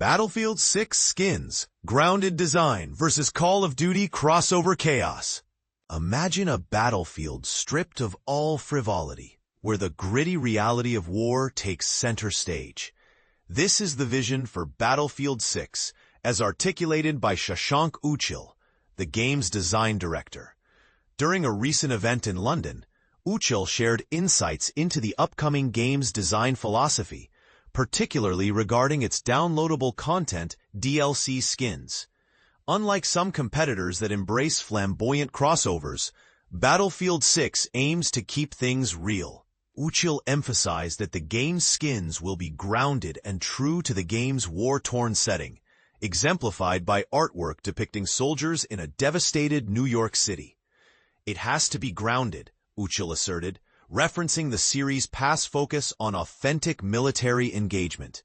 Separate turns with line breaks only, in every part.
Battlefield 6 skins, grounded design versus Call of Duty crossover chaos. Imagine a battlefield stripped of all frivolity, where the gritty reality of war takes center stage. This is the vision for Battlefield 6, as articulated by Shashank Uchil, the game's design director. During a recent event in London, Uchil shared insights into the upcoming game's design philosophy, particularly regarding its downloadable content, DLC skins. Unlike some competitors that embrace flamboyant crossovers, Battlefield 6 aims to keep things real. Uchil emphasized that the game's skins will be grounded and true to the game's war-torn setting, exemplified by artwork depicting soldiers in a devastated New York City. It has to be grounded, Uchil asserted, referencing the series' past focus on authentic military engagement.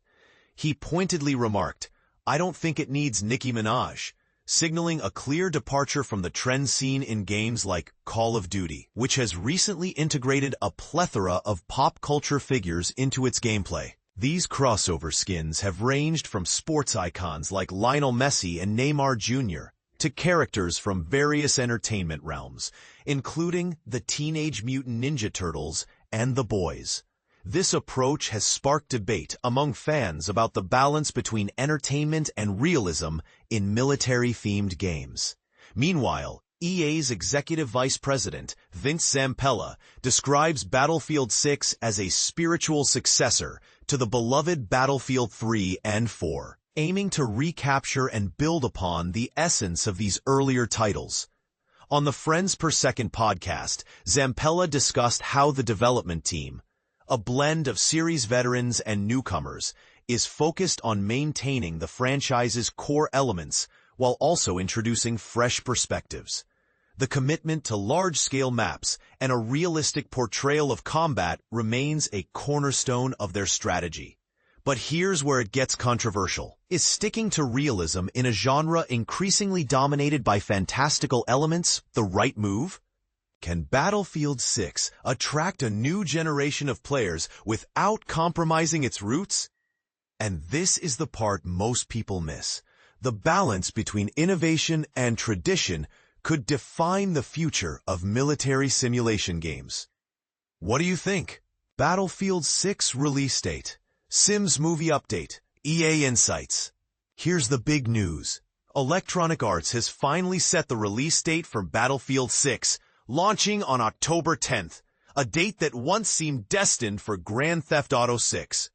He pointedly remarked, "I don't think it needs Nicki Minaj," signaling a clear departure from the trend seen in games like Call of Duty, which has recently integrated a plethora of pop culture figures into its gameplay. These crossover skins have ranged from sports icons like Lionel Messi and Neymar Jr., to characters from various entertainment realms, including the Teenage Mutant Ninja Turtles and The Boys. This approach has sparked debate among fans about the balance between entertainment and realism in military-themed games. Meanwhile, EA's Executive Vice President, Vince Zampella, describes Battlefield 6 as a spiritual successor to the beloved Battlefield 3 and 4. Aiming to recapture and build upon the essence of these earlier titles. On the Friends Per Second podcast, Zampella discussed how the development team, a blend of series veterans and newcomers, is focused on maintaining the franchise's core elements while also introducing fresh perspectives. The commitment to large-scale maps and a realistic portrayal of combat remains a cornerstone of their strategy. But here's where it gets controversial. Is sticking to realism in a genre increasingly dominated by fantastical elements the right move? Can Battlefield 6 attract a new generation of players without compromising its roots? And this is the part most people miss. The balance between innovation and tradition could define the future of military simulation games. What do you think? Battlefield 6 release date. Sims movie update, EA Insights. Here's the big news. Electronic Arts has finally set the release date for Battlefield 6, launching on October 10th, a date that once seemed destined for Grand Theft Auto 6.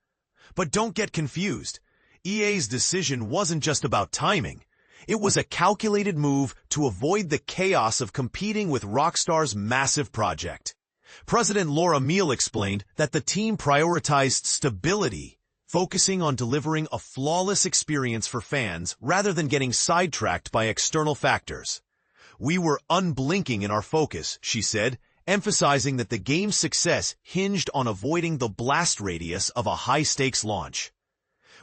But don't get confused. EA's decision wasn't just about timing. It was a calculated move to avoid the chaos of competing with Rockstar's massive project. President Laura Miele explained that the team prioritized stability, focusing on delivering a flawless experience for fans rather than getting sidetracked by external factors. "We were unblinking in our focus," she said, emphasizing that the game's success hinged on avoiding the blast radius of a high-stakes launch.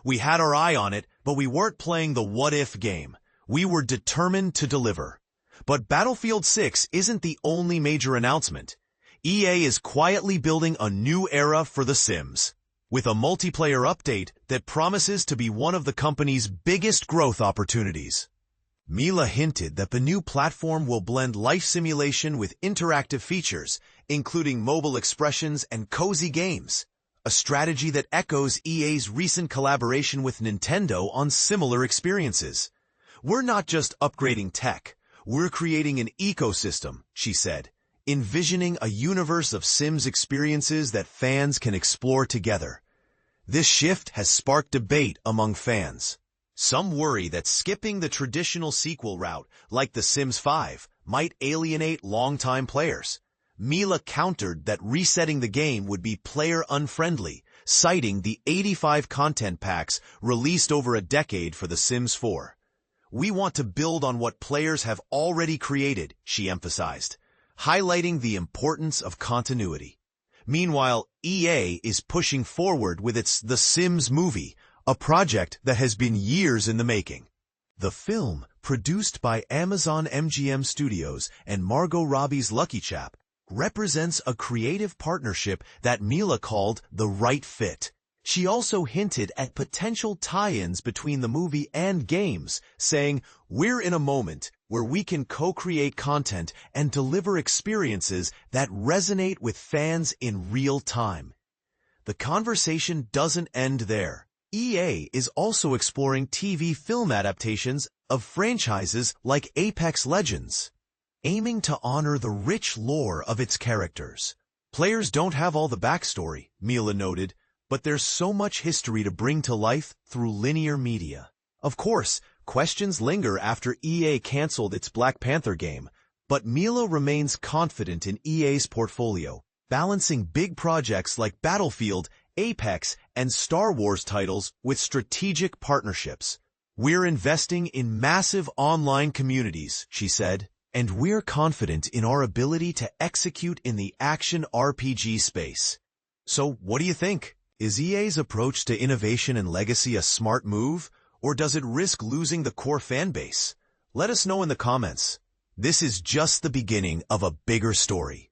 "We had our eye on it, but we weren't playing the what-if game. We were determined to deliver." But Battlefield 6 isn't the only major announcement. EA is quietly building a new era for The Sims, with a multiplayer update that promises to be one of the company's biggest growth opportunities. Miele hinted that the new platform will blend life simulation with interactive features, including mobile expressions and cozy games, a strategy that echoes EA's recent collaboration with Nintendo on similar experiences. "We're not just upgrading tech, we're creating an ecosystem," she said, envisioning a universe of Sims experiences that fans can explore together. This shift has sparked debate among fans. Some worry that skipping the traditional sequel route, like The Sims 5, might alienate longtime players. Miele countered that resetting the game would be player-unfriendly, citing the 85 content packs released over a decade for The Sims 4. "We want to build on what players have already created," she emphasized, highlighting the importance of continuity. Meanwhile, EA is pushing forward with its The Sims movie, a project that has been years in the making. The film, produced by Amazon MGM Studios and Margot Robbie's Lucky Chap, represents a creative partnership that Miele called the right fit. She also hinted at potential tie-ins between the movie and games, saying, "We're in a moment where we can co-create content and deliver experiences that resonate with fans in real time." The conversation doesn't end there. EA is also exploring TV film adaptations of franchises like Apex Legends, aiming to honor the rich lore of its characters. "Players don't have all the backstory," Miele noted, "but there's so much history to bring to life through linear media." Of course, questions linger after EA canceled its Black Panther game, but Miele remains confident in EA's portfolio, balancing big projects like Battlefield, Apex, and Star Wars titles with strategic partnerships. "We're investing in massive online communities," she said, "and we're confident in our ability to execute in the action RPG space." So, what do you think? Is EA's approach to innovation and legacy a smart move, or does it risk losing the core fan base? Let us know in the comments. This is just the beginning of a bigger story.